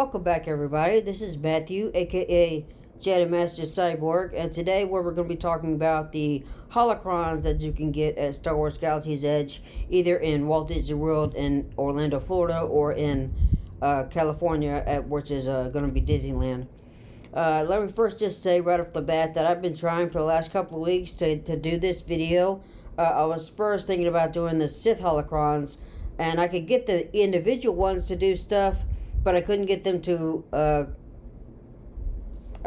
Welcome back, everybody. This is Matthew, aka Jedi Master Cyborg, and today we're going to be talking about the holocrons that you can get at Star Wars Galaxy's Edge, either in Walt Disney World in Orlando, Florida, or in California, which is going to be Disneyland. Let me first just say right off the bat that I've been trying for the last couple of weeks to do this video. I was first thinking about doing the Sith holocrons, and I could get the individual ones to do stuff, but I couldn't get them to, I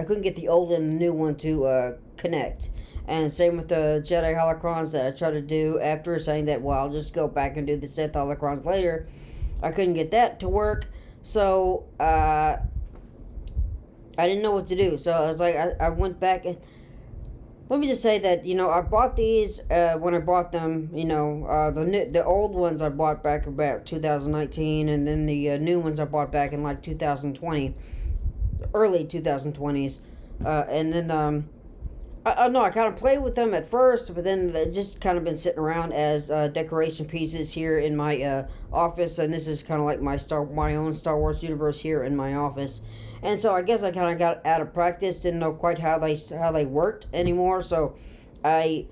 couldn't get the old and the new one to connect. And same with the Jedi holocrons that I tried to do after, saying that, well, I'll just go back and do the Sith holocrons later. I couldn't get that to work, so I didn't know what to do. So I was like, I went back and, let me just say that, I bought these when I bought them, the old ones I bought back about 2019, and then the new ones I bought back in like 2020, early 2020s, and then, I don't know, I kind of played with them at first, but then they just kind of been sitting around as decoration pieces here in my office, and this is kind of like my own Star Wars universe here in my office. And so I guess I kind of got out of practice, didn't know quite how they worked anymore. So I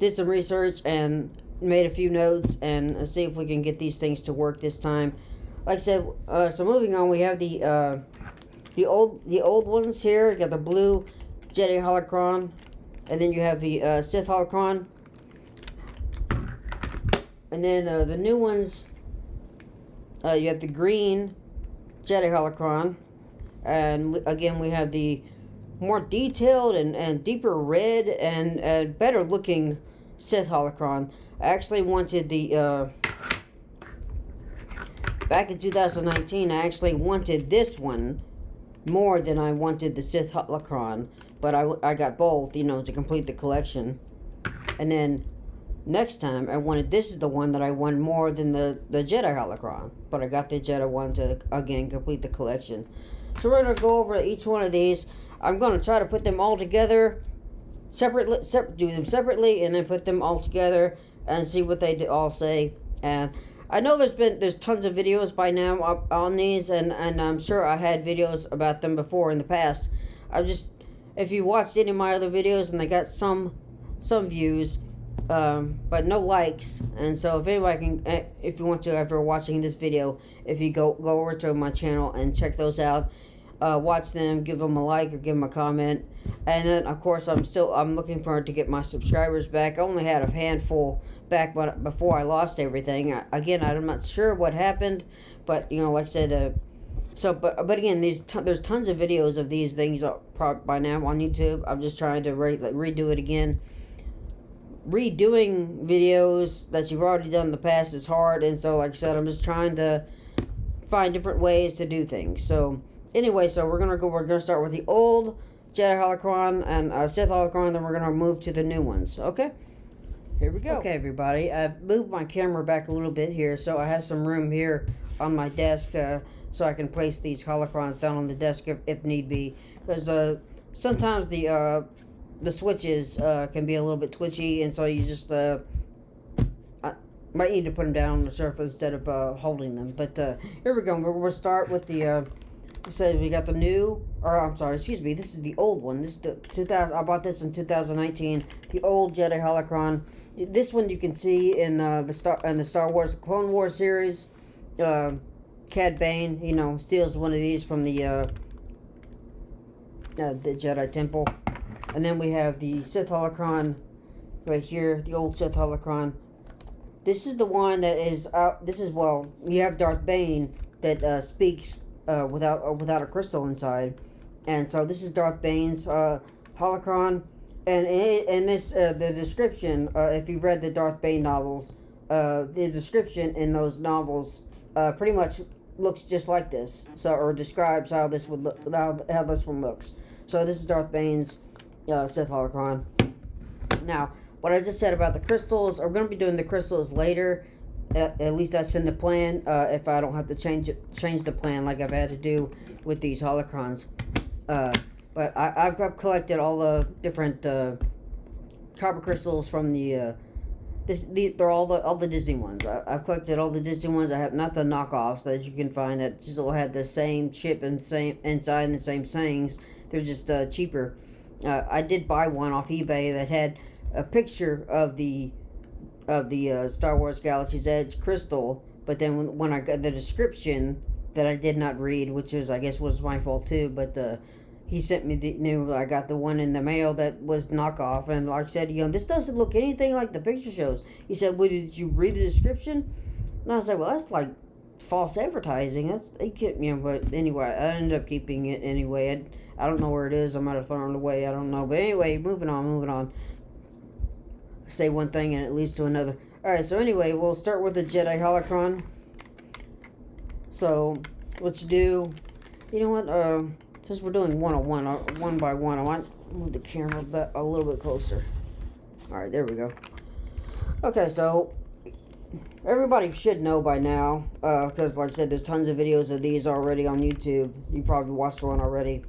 did some research and made a few notes and see if we can get these things to work this time. Like I said, so moving on, we have the old ones here. You got the blue Jedi holocron, and then you have the Sith holocron, and then the new ones. You have the green Jedi holocron. And again, we have the more detailed and deeper red and better looking Sith holocron. I actually wanted the, back in 2019, I actually wanted this one more than I wanted the Sith holocron. But I got both, to complete the collection. And then next time, I wanted, this is the one that I wanted more than the Jedi holocron. But I got the Jedi one to, again, complete the collection. So we're going to go over each one of these. I'm going to try to put them all together, do them separately, and then put them all together and see what they all say. And I know there's tons of videos by now up on these, and I'm sure I had videos about them before in the past. If you watched any of my other videos, and they got some views, but no likes. And so if anybody can, if you want to, after watching this video, if you go over to my channel and check those out, watch them, give them a like or give them a comment. And then of course I'm looking for to get my subscribers back. I only had a handful back before I lost everything. Again, I'm not sure what happened, but like I said, but again, there's tons of videos of these things by now on YouTube. I'm just trying to redo it again. Redoing videos that you've already done in the past is hard, and so like I said, I'm just trying to find different ways to do things. So anyway, we're gonna start with the old Jedi holocron and Sith holocron, then we're gonna move to the new ones. Okay, here we go. Okay, everybody, I've moved my camera back a little bit here, so I have some room here on my desk, so I can place these holocrons down on the desk if need be, because sometimes the switches can be a little bit twitchy, and so you just might need to put them down on the surface instead of holding them. But here we go. We'll start with the. So we got the new, or I'm sorry, excuse me. This is the old one. This is the 2000. I bought this in 2019. The old Jedi holocron. This one you can see in the Star Wars Clone Wars series. Cad Bane, steals one of these from the Jedi Temple. And then we have the Sith holocron right here, the old Sith holocron. This is the one that is you have Darth Bane that speaks without a crystal inside. And so this is Darth Bane's holocron. And this the description, if you've read the Darth Bane novels, the description in those novels pretty much looks just like this. Or describes how this would look, how this one looks. So this is Darth Bane's Sith holocron. Now, what I just said about the crystals, I'm going to be doing the crystals later. At least that's in the plan. If I don't have to change the plan like I've had to do with these holocrons. But I've collected all the different copper crystals from the They're all the Disney ones. I've collected all the Disney ones. I have not the knockoffs that you can find that still have the same chip and same inside and the same sayings. They're just cheaper. I did buy one off eBay that had a picture of the Star Wars Galaxy's Edge crystal, but then when I got the description that I did not read, which I guess was my fault too, but he sent me I got the one in the mail that was knockoff, and like I said, this doesn't look anything like the picture shows. He said, well, did you read the description? And I was like, well, that's like false advertising. They kept but anyway, I ended up keeping it anyway. I don't know where it is. I might have thrown it away. I don't know. But anyway, moving on. I say one thing and it leads to another. Alright, so anyway, we'll start with the Jedi holocron. So, what you do, you know what, since we're doing one by one, I want to move the camera back a little bit closer. Alright, there we go. Okay, so everybody should know by now, because like I said, there's tons of videos of these already on YouTube. You probably watched one already.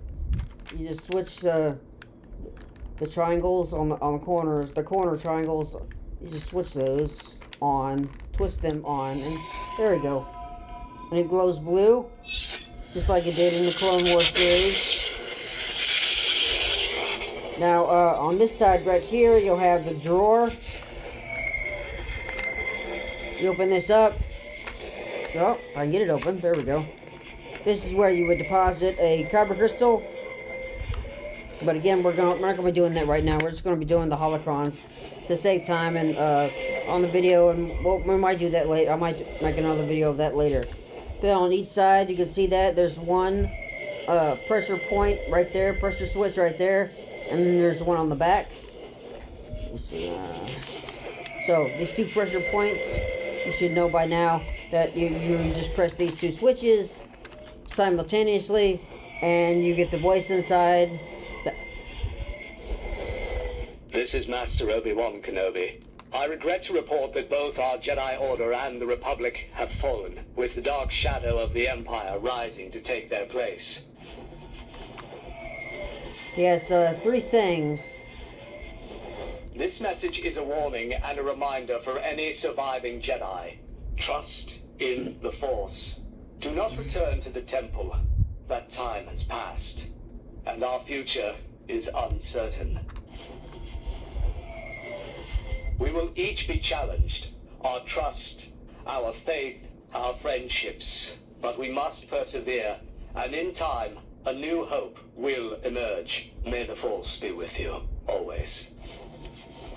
You just switch the triangles on the corners, the corner triangles. You just switch those on, twist them on, and there we go. And it glows blue, just like it did in the Clone Wars series. Now, on this side right here, you'll have the drawer. You open this up. Oh, if I can get it open, there we go. This is where you would deposit a kyber crystal. But again, we're not going to be doing that right now. We're just going to be doing the holocrons to save time and on the video, and we might do that later. I might make another video of that later. Then on each side, you can see that there's one pressure point right there, pressure switch right there, and then there's one on the back. Let's see. So these two pressure points, you should know by now that you just press these two switches simultaneously, and you get the voice inside. This is Master Obi-Wan Kenobi. I regret to report that both our Jedi Order and the Republic have fallen, with the dark shadow of the Empire rising to take their place. Yes, three sayings. This message is a warning and a reminder for any surviving Jedi. Trust in the Force. Do not return to the Temple. That time has passed, and our future is uncertain. We will each be challenged, our trust, our faith, our friendships, but we must persevere, and in time, a new hope will emerge. May the Force be with you, always.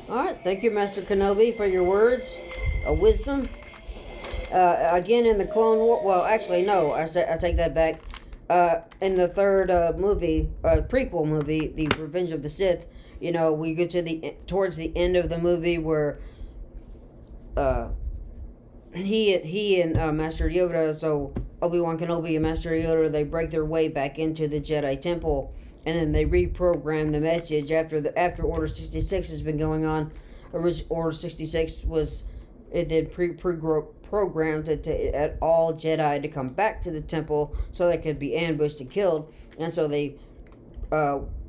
Alright, thank you, Master Kenobi, for your words of wisdom. Again, in the Clone War, well, actually, no, I take that back. In the third prequel movie, The Revenge of the Sith, we get to towards the end of the movie where he and Master Yoda, so Obi-Wan Kenobi and Master Yoda, they break their way back into the Jedi Temple, and then they reprogram the message after Order 66 has been going on. Order 66 was programmed at all Jedi to come back to the temple so they could be ambushed and killed, and so they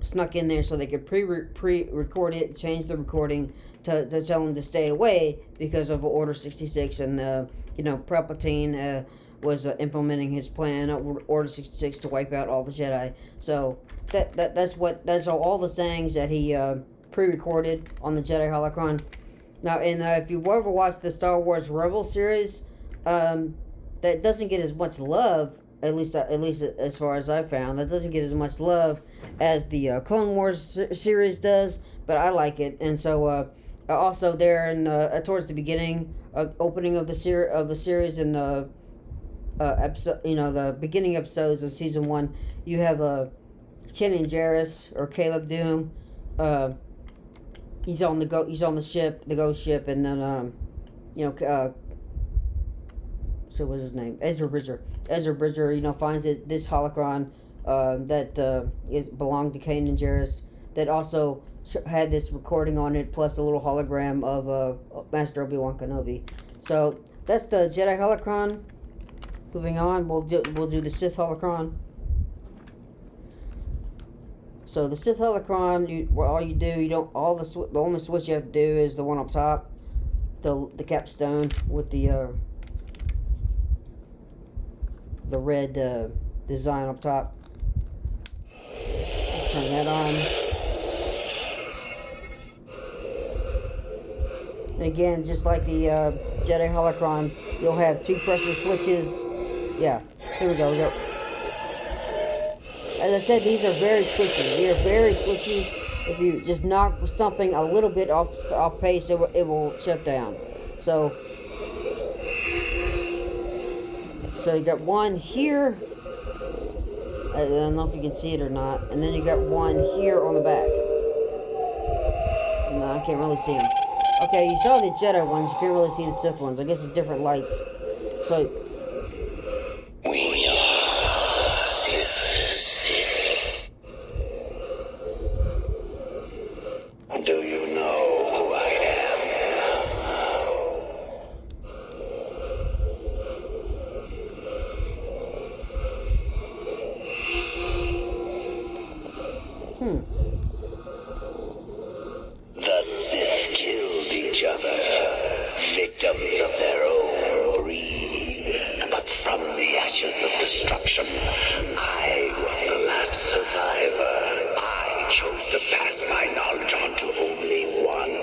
snuck in there so they could pre-record it, change the recording to tell them to stay away because of Order 66, and Palpatine was implementing his plan, Order 66, to wipe out all the Jedi. So that's all the sayings that he pre-recorded on the Jedi holocron. Now, and if you've ever watched the Star Wars Rebel series, that doesn't get as much love, at least as far as I found. That doesn't get as much love as the Clone Wars series does, but I like it. And so, also there in towards the beginning, opening of the series in episode, the beginning episodes of season 1, you have Kanan Jarrus or Caleb Doom. He's on the ship, the ghost ship, and then so what's his name? Ezra Bridger, finds this holocron that belonged to Kanan Jarrus, that also had this recording on it, plus a little hologram of Master Obi-Wan Kenobi. So that's the Jedi holocron. Moving on, we'll do the Sith holocron. So the Sith holocron, the only switch you have to do is the one up top. the capstone with the red design up top. Let's turn that on. And again, just like the Jedi holocron, you'll have 2 pressure switches. Yeah, here we go. As I said, these are very twitchy. They are very twitchy. If you just knock something a little bit off pace, it will shut down. So you got one here. I don't know if you can see it or not. And then you got one here on the back. No, I can't really see them. Okay, you saw the Jedi ones. You can't really see the Sith ones. I guess it's different lights. So We are Sith. Do you know who I am? The Sith killed each other, victims of their own greed. But from the ashes of destruction, I was the last survivor. I chose to pass my knowledge on to only one.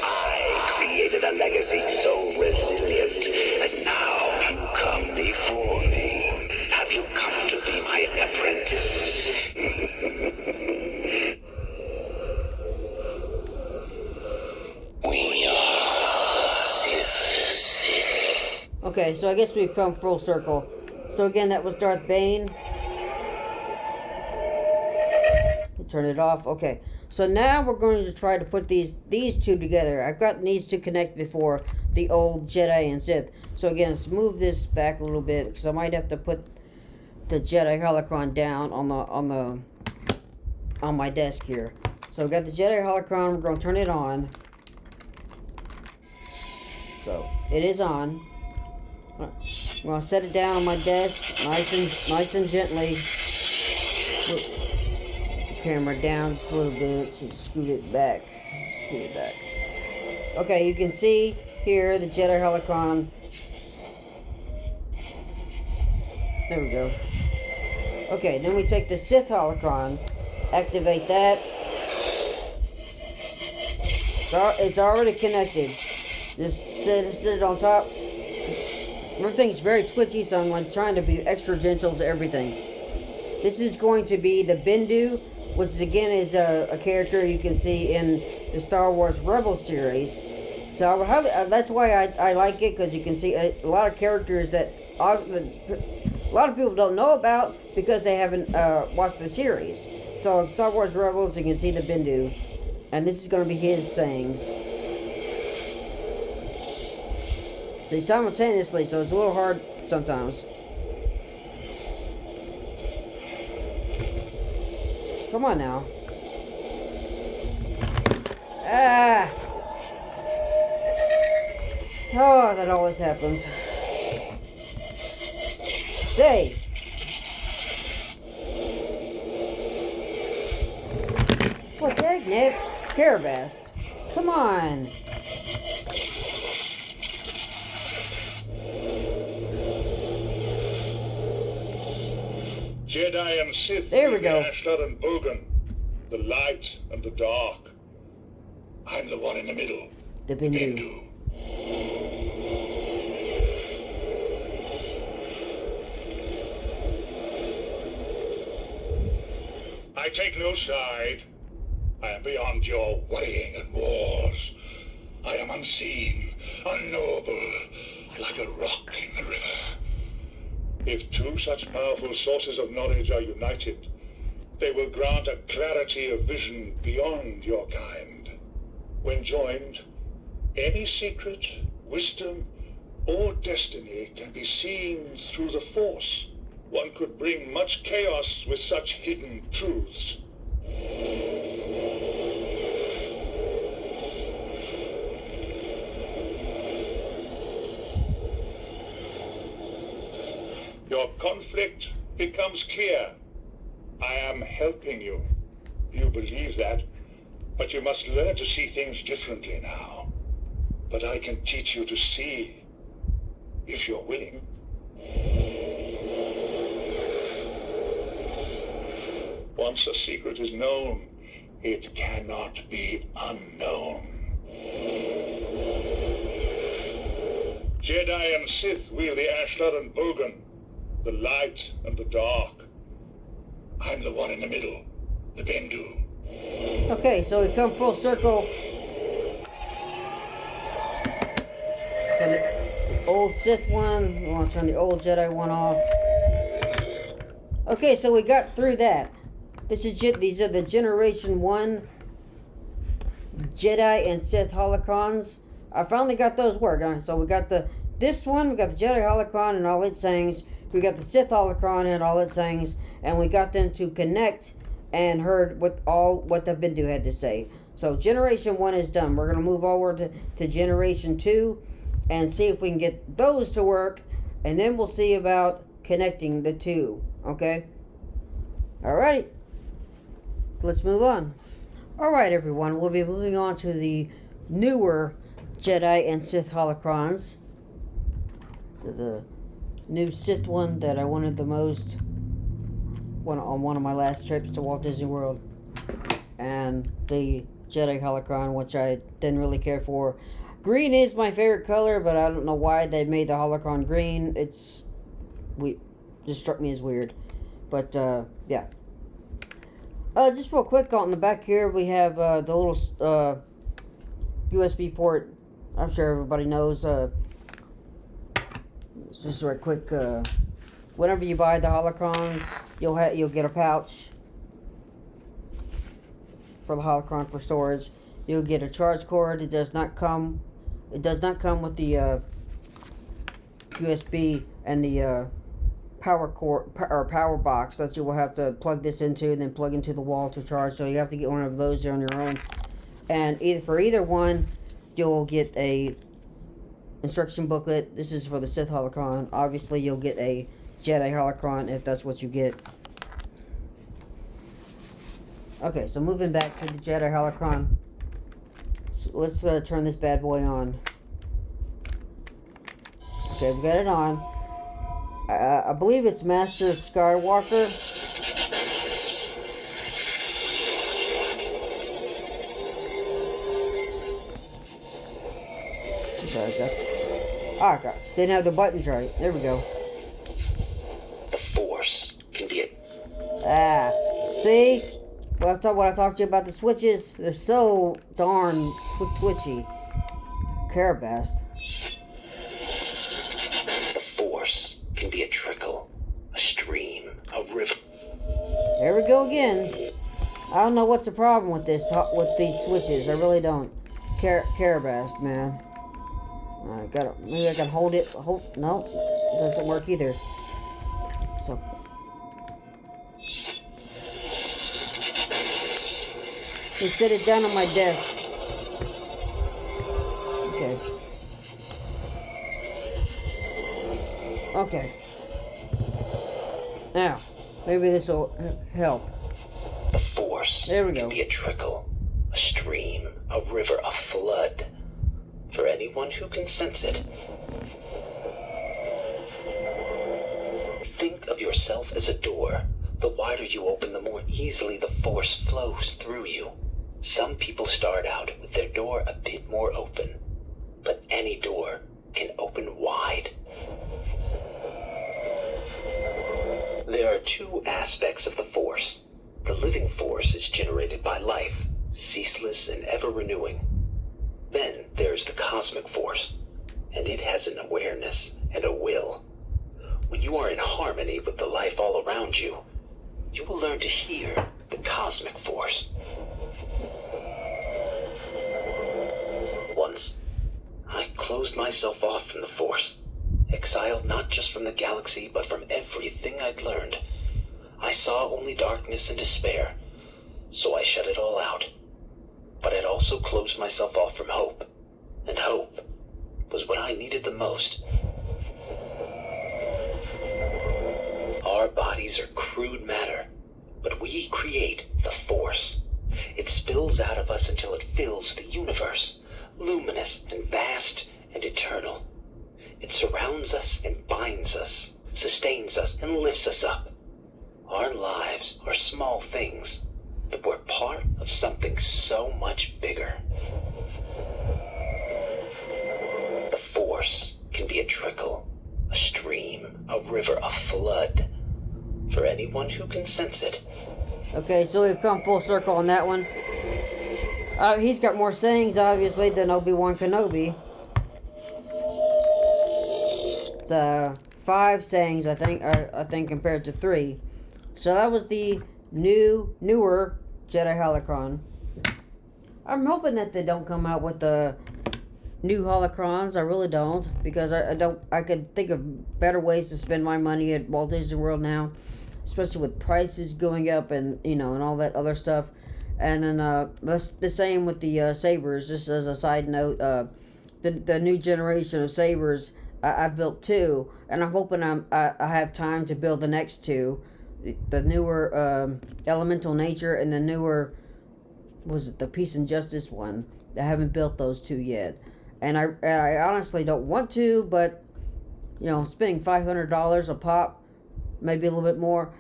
I created a legacy so resilient that now you come before me. Have you come to be my apprentice? We are Sith. okay, so I guess we've come full circle. So again, that was Darth Bane. Turn it off. Okay, so now we're going to try to put these 2 together. I've gotten these to connect before, the old Jedi and Sith. So again, let's move this back a little bit because I might have to put the Jedi holocron down on my desk here. So I've got the Jedi holocron. We're going to turn it on. So it is on. I'm going to set it down on my desk, nice and gently. Put the camera down just a little bit. Just scoot it back. Okay, you can see here the Jedi holocron. There we go. Okay, then we take the Sith holocron, activate that. So it's already connected. Just sit it on top. Everything's very twitchy, so I'm like trying to be extra gentle to everything. This is going to be the Bendu, which again is a character you can see in the Star Wars Rebel series. So that's why I like it, because you can see a lot of characters that a lot of people don't know about because they haven't watched the series. So Star Wars Rebels, you can see the Bendu, and this is going to be his sayings. See, simultaneously, so it's a little hard sometimes. Come on now. Ah! Oh, that always happens. Stay! What the heck, Ned? Carabast. Come on! Jedi and Sith. There we go. Ashlar and Bogan. The light and the dark. I'm the one in the middle. The Bendu. I take no side. I am beyond your worrying and wars. I am unseen, unknowable, like a rock in the river. If 2 such powerful sources of knowledge are united, they will grant a clarity of vision beyond your kind. When joined, any secret, wisdom, or destiny can be seen through the Force. One could bring much chaos with such hidden truths. Your conflict becomes clear. I am helping you. You believe that, but you must learn to see things differently now. But I can teach you to see, if you're willing. Once a secret is known, it cannot be unknown. Jedi and Sith wield the Ashtar and Bogan, the light and the dark. I'm the one in the middle, the Bendu. Okay, so we come full circle. Turn the old Sith one. We want to turn the old Jedi one off. Okay, so we got through that. These are the Generation 1 Jedi and Sith holocrons. I finally got those working. So we got this one, we got the Jedi holocron and all its sayings. We got the Sith holocron and all its sayings, and we got them to connect and heard what the Bendu had to say. So Generation 1 is done. We're gonna move over to Generation 2 and see if we can get those to work, and then we'll see about connecting the two. Okay? Alrighty. Let's move on. Alright, everyone. We'll be moving on to the newer Jedi and Sith holocrons. So the new Sith one that I wanted the most on one of my last trips to Walt Disney World. And the Jedi holocron, which I didn't really care for. Green is my favorite color, but I don't know why they made the holocron green. Just struck me as weird. But, yeah. Just real quick, on the back here, we have the little USB port. I'm sure everybody knows. It's just right quick. Whenever you buy the holocrons, you'll get a pouch for the holocron for storage. You'll get a charge cord. It does not come with the USB and the power cord or power box that you will have to plug this into and then plug into the wall to charge. So you have to get one of those on your own. And for either one, you'll get a instruction booklet. This is for the Sith holocron. Obviously, you'll get a Jedi holocron if that's what you get. Okay, so moving back to the Jedi holocron. So let's turn this bad boy on. Okay, we got it on. I believe it's Master Skywalker. Sorry, didn't have the buttons right. There we go. The Force can be See? What I talked to you about the switches? They're so darn twitchy. Carabast. The Force can be a trickle, a stream, a river. There we go again. I don't know what's the problem with these switches. I really don't. Carabast, man. Maybe I can hold it. No, it doesn't work either. So. They set it down on my desk. Okay. Okay. Now, maybe this will help. The Force there we go. Can be a trickle, a stream, a river, a flood. For anyone who can sense it. Think of yourself as a door. The wider you open, the more easily the Force flows through you. Some people start out with their door a bit more open, but any door can open wide. There are two aspects of the Force. The living Force is generated by life, ceaseless and ever-renewing. Then there's the cosmic Force, and it has an awareness and a will. When you are in harmony with the life all around you, you will learn to hear the cosmic Force. Once, I closed myself off from the Force, exiled not just from the galaxy, but from everything I'd learned. I saw only darkness and despair, so I shut it all out. But I'd also closed myself off from hope, and hope was what I needed the most. Our bodies are crude matter, but we create the Force. It spills out of us until it fills the universe, luminous and vast and eternal. It surrounds us and binds us, sustains us and lifts us up. Our lives are small things, but we're part of something so much bigger. The Force can be a trickle, a stream, a river, a flood, for anyone who can sense it. Okay, so we've come full circle on that one. He's got more sayings, obviously, than Obi-Wan Kenobi. It's 5 sayings, I think, compared to 3. So that was the newer Jedi holocron. I'm hoping that they don't come out with the new holocrons. I really don't, because I could think of better ways to spend my money at Walt Disney World now, especially with prices going up and and all that other stuff. And then the same with the sabers. Just as a side note, the new generation of sabers, I've built 2, and I'm hoping I have time to build the next 2, the newer elemental nature and the newer, was it the peace and justice one? I haven't built those 2 yet, and I honestly don't want to, but spending $500 a pop, maybe a little bit more,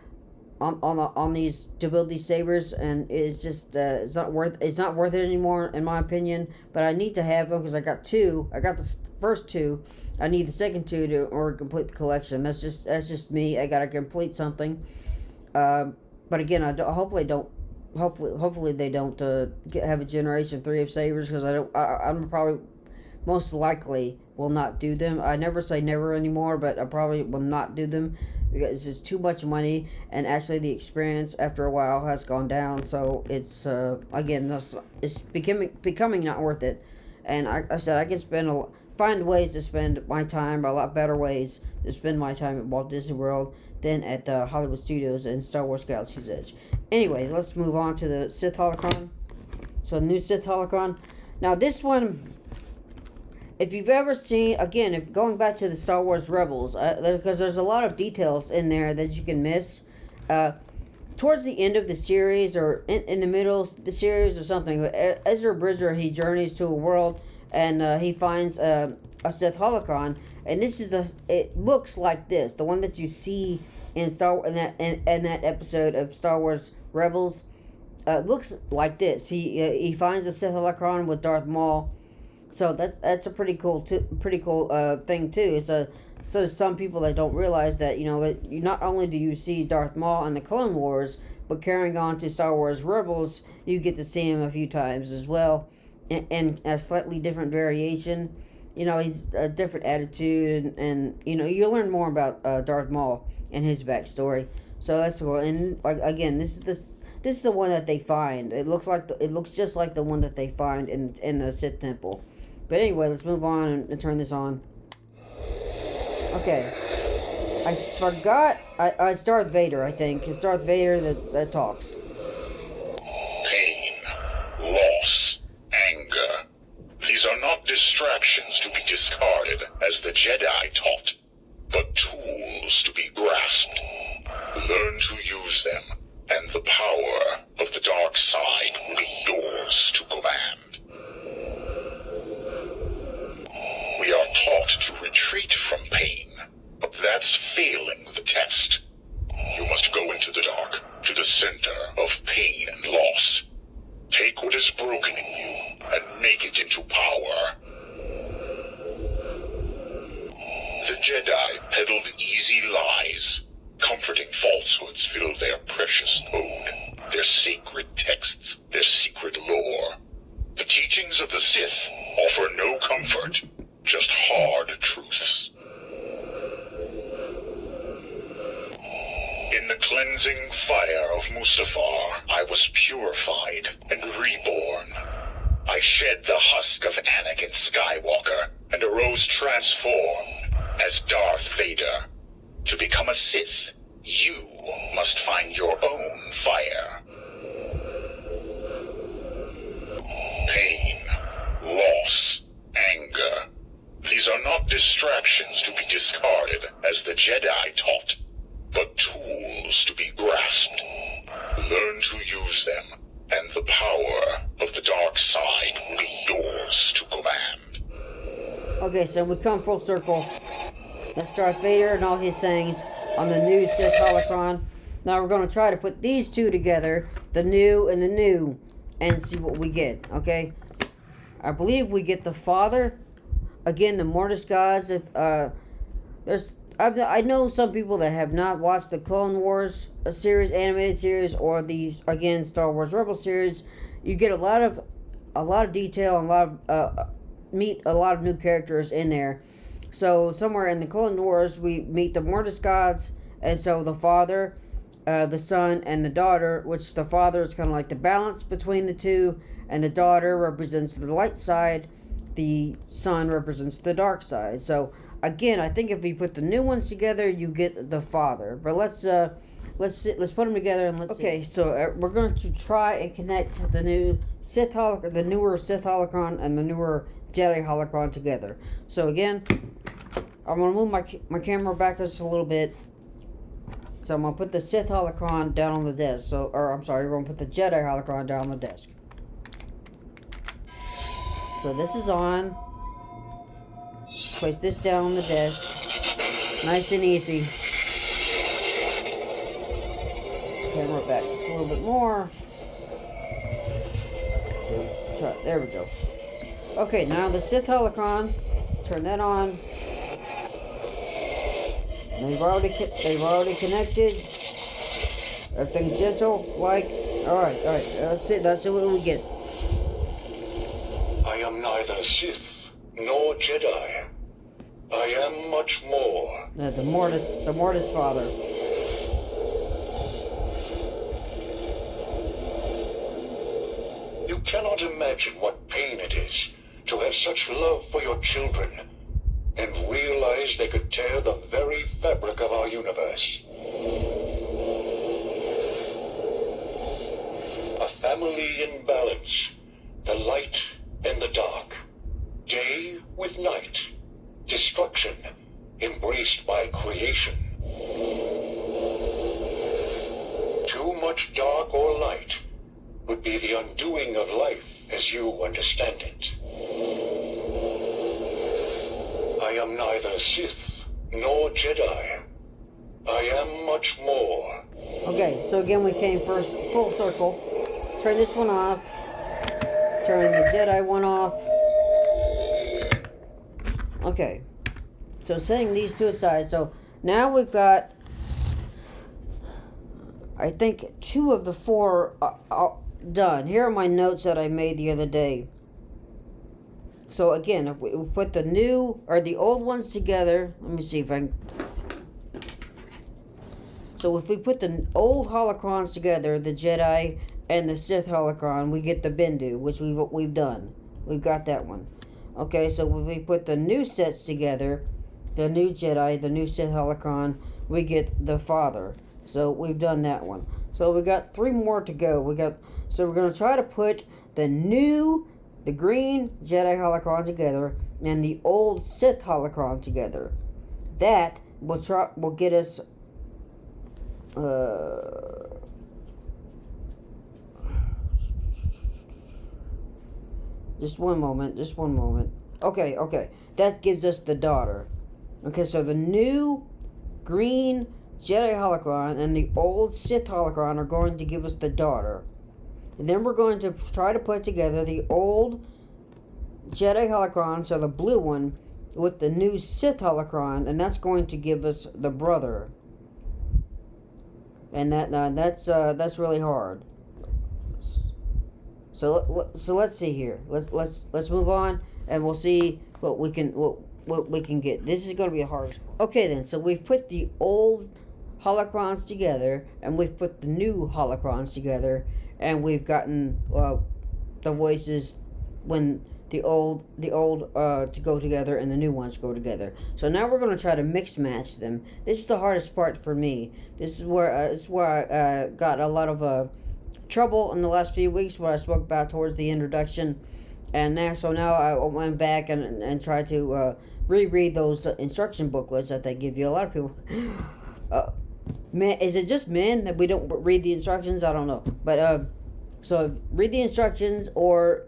on these to build these sabers, and it's just it's not worth it anymore in my opinion. But I need to have them because I got 2. I got the first 2. I need the second 2 to complete the collection. That's just me. I gotta complete something. But again, hopefully they don't have a generation 3 of sabers, because I'm probably most likely will not do them. I never say never anymore, but I probably will not do them because it's just too much money, and actually the experience after a while has gone down. So it's again, it's becoming not worth it. And I said I can find ways to spend my time, a lot better ways to spend my time at Walt Disney World than at Hollywood Studios and Star Wars Galaxy's Edge. Anyway, let's move on to the Sith holocron. So new Sith holocron. Now this one, if you've ever seen, again, if going back to the Star Wars Rebels, because there's a lot of details in there that you can miss. Towards the end of the series, or in the middle of the series or something, Ezra Bridger, he journeys to a world, and he finds a Sith holocron, and it looks like this, the one that you see in that episode of Star Wars Rebels, looks like this. He finds a Sith holocron with Darth Maul. So that's a pretty cool thing too. So some people that don't realize that that not only do you see Darth Maul in the Clone Wars, but carrying on to Star Wars Rebels, you get to see him a few times as well, and a slightly different variation. He's a different attitude, and you learn more about Darth Maul and his backstory. So that's cool. And again, this is the one that they find. It looks just like the one that they find in the Sith Temple. But anyway, let's move on and turn this on. Okay. I forgot. It's Darth Vader, I think. It's Darth Vader that talks. Pain, loss, anger. These are not distractions to be discarded, as the Jedi taught, but tools to be grasped. Learn to use them, and the power of the dark side will be yours to command. We are taught to retreat from pain, but that's failing the test. You must go into the dark, to the center of pain and loss. Take what is broken in you and make it into power. The Jedi peddled easy lies. Comforting falsehoods fill their precious ode, their sacred texts, their secret lore. The teachings of the Sith offer no comfort, just hard truths. In the cleansing fire of Mustafar, I was purified and reborn. I shed the husk of Anakin Skywalker and arose transformed as Darth Vader. To become a Sith, you must find your own fire. Pain, loss, anger. These are not distractions to be discarded, as the Jedi taught, but tools to be grasped. Learn to use them, and the power of the dark side will be yours to command. Okay, so we come full circle. That's Darth Vader and all his sayings on the new Sith holocron. Now we're going to try to put these two together, the new and the new, and see what we get, okay? I believe we get the father. Again, the Mortis gods. If I know some people that have not watched the Clone Wars series, animated series, or the Star Wars Rebel series. You get a lot of detail and meet a lot of new characters in there. So somewhere in the Clone Wars, we meet the Mortis gods, and so the father, the son, and the daughter. Which the father is kind of like the balance between the two, and the daughter represents the light side. The son represents the dark side. So again, I think if we put the new ones together, you get the father. But let's put them together and let's. Okay, so we're going to try and connect the newer Sith holocron and the newer Jedi holocron together. So again, I'm gonna move my camera back just a little bit. So I'm gonna put the Sith holocron down on the desk. We're gonna put the Jedi holocron down on the desk. So this is on. Place this down on the desk. Nice and easy. Camera back just a little bit more. Okay, there we go. Okay, now the Sith holocron. Turn that on. They've already connected. Everything gentle, like. All right. That's it. That's what we get. I am neither Sith nor Jedi. I am much more. The Mortis father. You cannot imagine what pain it is to have such love for your children and realize they could tear the very fabric of our universe. A family in balance, the light and the dark, day with night, destruction embraced by creation. Too much dark or light would be the undoing of life as you understand it. I am neither Sith nor Jedi. I am much more. Okay, so again we came first full circle. Turn this one off. Turn the Jedi one off. Okay. So setting these two aside. So now we've got, I think, 2 of the 4 done. Here are my notes that I made the other day. So again, if we put the new or the old ones together, let me see if I can. So if we put the old holocrons together, the Jedi and the Sith holocron, we get the Bendu, which we've done. We've got that one. Okay, so if we put the new sets together, the new Jedi, the new Sith holocron, we get the Father. So we've done that one. So we got 3 more to go. So we're gonna try to put the green Jedi holocron together and the old Sith holocron together. That will get us. Just one moment. Okay. That gives us the daughter. Okay, so the new green Jedi holocron and the old Sith holocron are going to give us the daughter. And then we're going to try to put together the old Jedi holocron, so the blue one, with the new Sith holocron, and that's going to give us the brother. And that's really hard. So let's see here. Let's move on, and we'll see what we can get. This is going to be a hard. Okay, then. So we've put the old holocrons together, and we've put the new holocrons together, and we've gotten the voices when the old to go together and the new ones go together. So now we're going to try to mix match them. This is the hardest part for me. This is where I got a lot of trouble in the last few weeks, what I spoke about towards the introduction, and now I went back and tried to reread those instruction booklets that they give you. A lot of people, man, is it just men that we don't read the instructions? I don't know, but So read the instructions or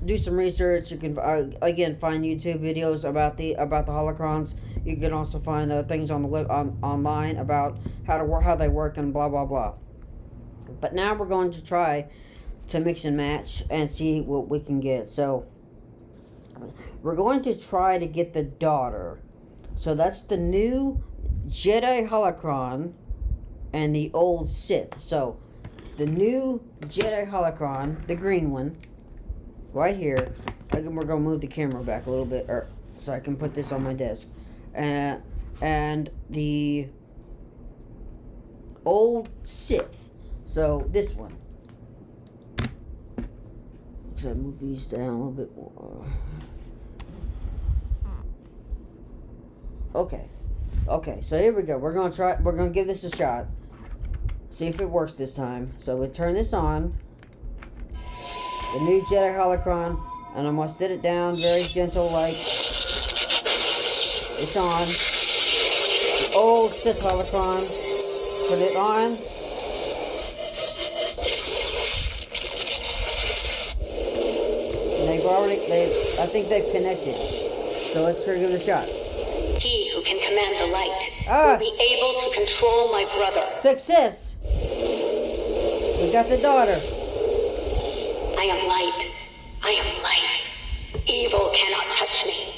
do some research. You can again find YouTube videos about the holocrons. You can also find things on the web online about how they work and blah blah blah. But now we're going to try to mix and match and see what we can get. So we're going to try to get the daughter. So that's the new Jedi holocron and the old Sith. So the new Jedi holocron, the green one, right here. Again, we're going to move the camera back a little bit so I can put this on my desk. And the old Sith. So this one. So move these down a little bit more. Okay, so here we go. We're gonna give this a shot. See if it works this time. So we turn this on. The new Jedi holocron, and I'm gonna set it down very gentle, like it's on. The old Sith holocron. Turn it on. And I think they've connected. So let's try to give it a shot. He who can command the light will be able to control my brother. Success! We got the daughter. I am light. I am life. Evil cannot touch me.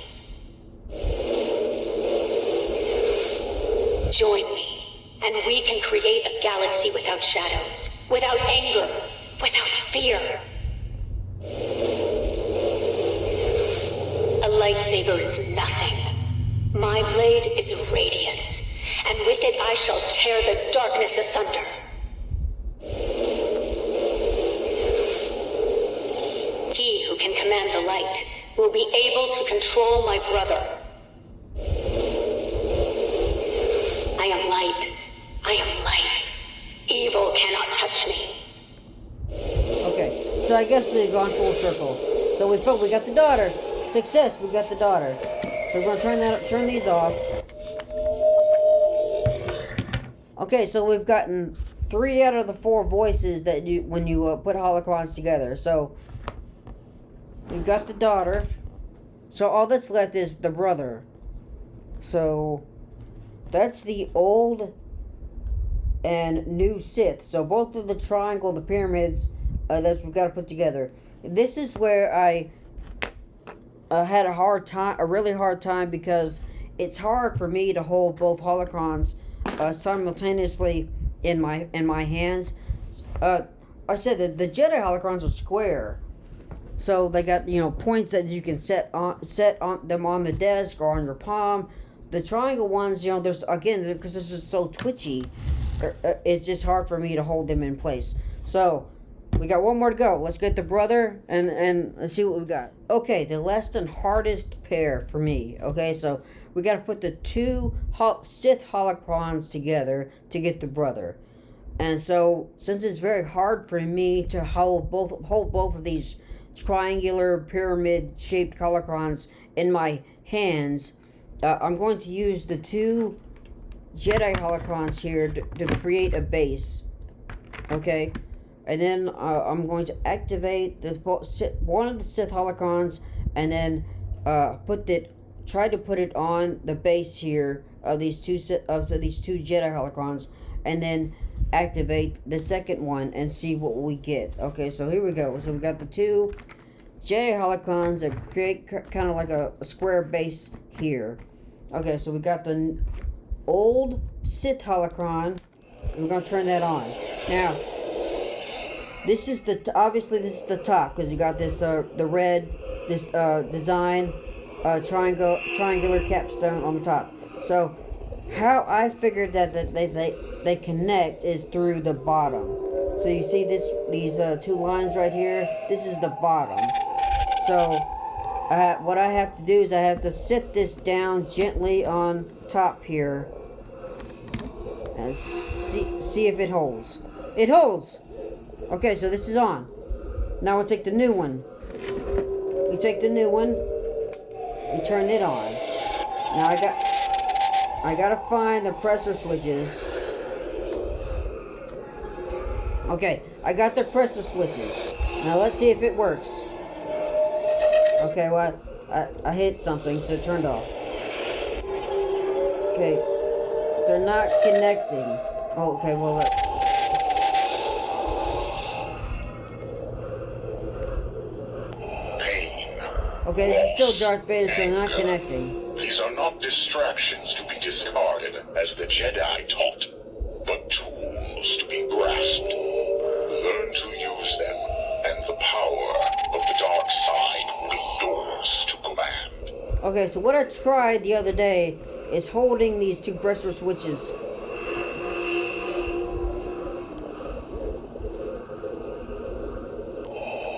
Join me, and we can create a galaxy without shadows, without anger, without fear. A lightsaber is nothing. My blade is radiance, and with it I shall tear the darkness asunder. He who can command the light will be able to control my brother. I am light. I am life. Evil cannot touch me. Okay, so I guess we've gone full circle. So we got the daughter. Success, we got the daughter. So we're gonna turn these off. Okay, so we've gotten 3 out of the 4 voices that when you put holocrons together. So we've got the daughter. So all that's left is the brother. So that's the old and new Sith. So both of the triangle, the pyramids, that we've got to put together. This is where I had a really hard time, because it's hard for me to hold both holocrons simultaneously in my hands. I said that the Jedi holocrons are square, so they got points that you can set on them on the desk or on your palm. The triangle ones, there's again, because this is so twitchy, it's just hard for me to hold them in place. So we got one more to go. Let's get the brother and let's see what we got. Okay, the last and hardest pair for me. Okay, so we got to put the 2 Sith holocrons together to get the brother. And so, since it's very hard for me to hold both of these triangular pyramid-shaped holocrons in my hands, I'm going to use the 2 Jedi holocrons here to create a base. Okay. And then I'm going to activate one of the Sith holocrons, and then try to put it on the base here of these two Jedi holocrons, and then activate the second one and see what we get. Okay, so here we go. So we got the 2 Jedi holocrons that create kind of like a square base here. Okay, so we got the old Sith holocron. We're gonna turn that on now. This is obviously this is the top, because you got this the red design triangular capstone on the top. So how I figured that they connect is through the bottom. So you see these 2 lines right here. This is the bottom. So what I have to do is I have to sit this down gently on top here and see if it holds. It holds. Okay, so this is on. Now we'll take the new one. We take the new one. We turn it on. Now I gotta find the pressure switches. Okay, I got the pressure switches. Now let's see if it works. Okay, well, I hit something, so it turned off. Okay, they're not connecting. Oh, okay, well, Pain. okay, this is still Darth Vader, so they're not connecting. These are not distractions to be discarded, as the Jedi taught, but tools to be grasped. Learn to use them, and the power of the dark side will be yours to command. Okay, so what I tried the other day is holding these two pressure switches.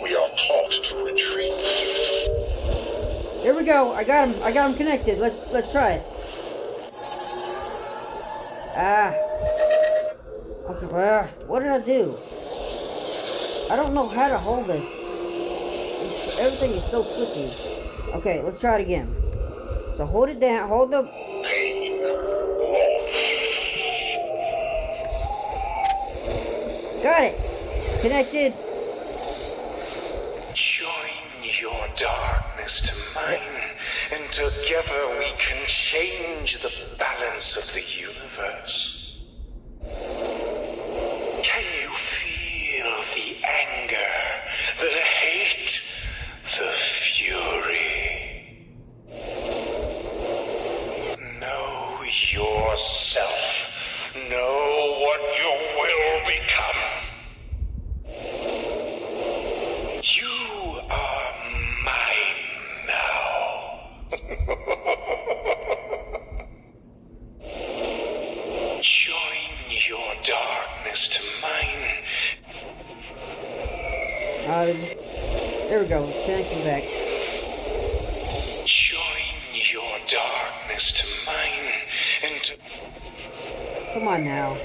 We are taught to retreat. Here we go. I got him connected. Let's try it. Okay. What did I do? I don't know how to hold this. Everything is so twitchy. Okay, let's try it again. So hold it down. Hold the. Pain. Loss. Got it. Connected. Join your darkness to mine, and together we can change the balance of the universe. Can you feel the anger, the hate, the fury? Know yourself. Know what you will become. You are mine now. Join your darkness to mine. There we go. Connecting back. Join your darkness to mine, and Come on now.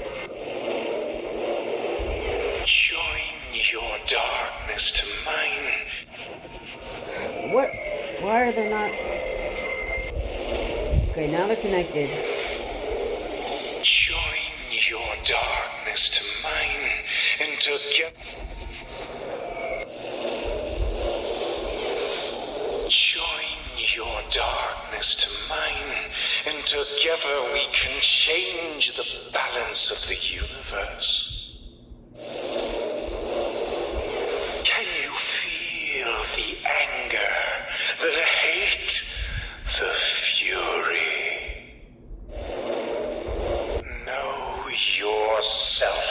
join your darkness to mine. What? Why are they not? Okay, now they're connected. Join your darkness to mine, and together. Join your darkness to mine, and together we can change the balance of the universe. Can you feel the anger, the hate, the fury? Know yourself.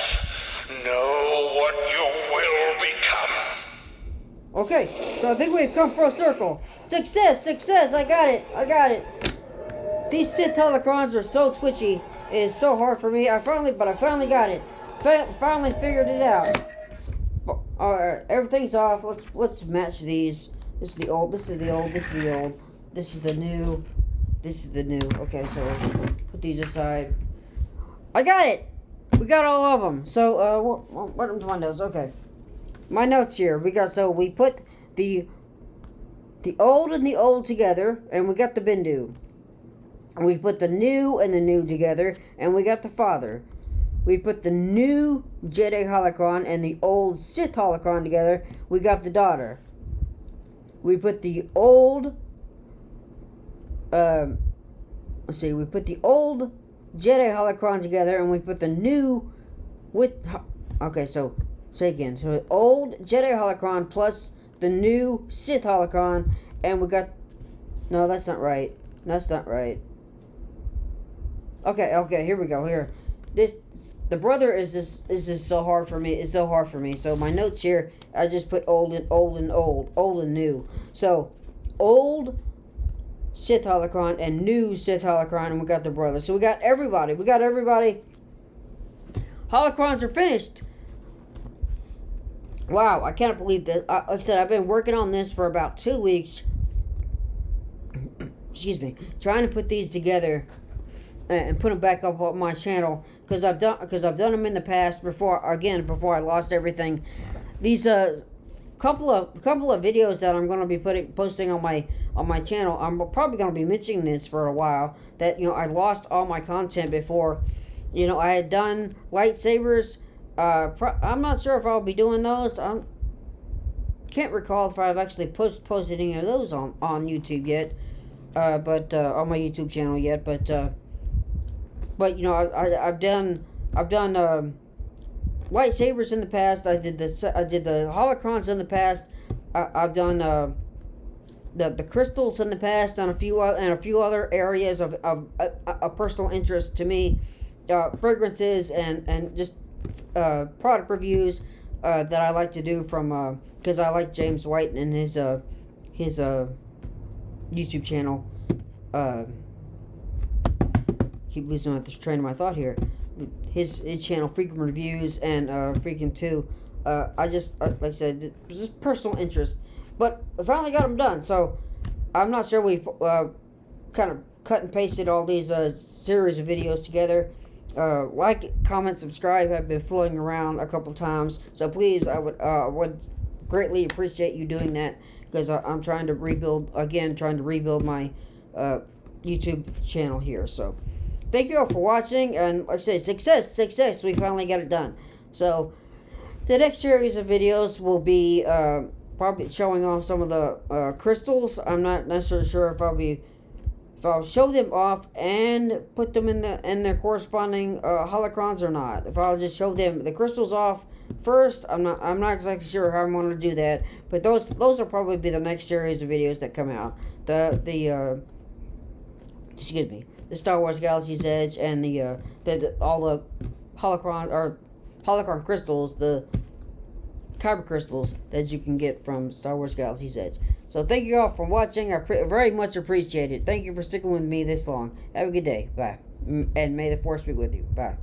Know what you will become. Okay, so I think we've come full circle. Success! I got it. These Sith holocrons are so twitchy. It is so hard for me. I finally got it. Finally figured it out. Alright, everything's off. Let's match these. This is the old. This is the old. This is the old. This is the new. This is the new. Okay, so put these aside. I got it. We got all of them. So what are my notes? Okay, my notes here. We put the old and the old together, and we got the Bindu. And we put the new and the new together, and we got the father. We put the new Jedi holocron and the old Sith holocron together. We got the daughter. We put the old. We put the old Jedi holocron together, and we put the new with. Okay, so say again. So the old Jedi holocron plus the new Sith holocron, and we got. No, that's not right. That's not right. Okay, here we go. Here, the brother is just so hard for me. It's so hard for me. So my notes here, I just put old and new. So old Sith holocron and new Sith holocron, and we got the brother. So we got everybody. Holocrons are finished. Wow, I can't believe that. Like I said, I've been working on this for about 2 weeks. Excuse me, trying to put these together and put them back up on my channel because I've done them in the past before I lost everything. These couple of videos that I'm going to be posting on my channel. I'm probably going to be mentioning this for a while, that I lost all my content before. I had done lightsabers, I'm not sure if I'll be doing those. Can't recall if I've actually posted any of those on YouTube yet, but on my YouTube channel yet. But you know, I've done lightsabers in the past. I did the holocrons in the past. I've done the crystals in the past, and a few other areas of personal interest to me, fragrances and just product reviews that I like to do from because I like James White and his YouTube channel. Keep losing my train of my thought here. His channel, frequent reviews and freaking too. I just like I said, just personal interest. But I finally got them done, so I'm not sure we kind of cut and pasted all these series of videos together. Like, comment, subscribe have been floating around a couple times, so please, I would greatly appreciate you doing that, because I'm trying to rebuild my YouTube channel here. So thank you all for watching, and like I say, success, we finally got it done. So the next series of videos will be probably showing off some of the crystals. I'm not necessarily sure if I'll show them off and put them in their corresponding holocrons or not. If I'll just show them the crystals off first, I'm not exactly sure how I'm going to do that. But those will probably be the next series of videos that come out. The Star Wars Galaxies Edge and all the holocron crystals, the kyber crystals that you can get from Star Wars Galaxy's Edge. So thank you all for watching. I very much appreciate it. Thank you for sticking with me this long. Have a good day. Bye. And may the Force be with you. Bye.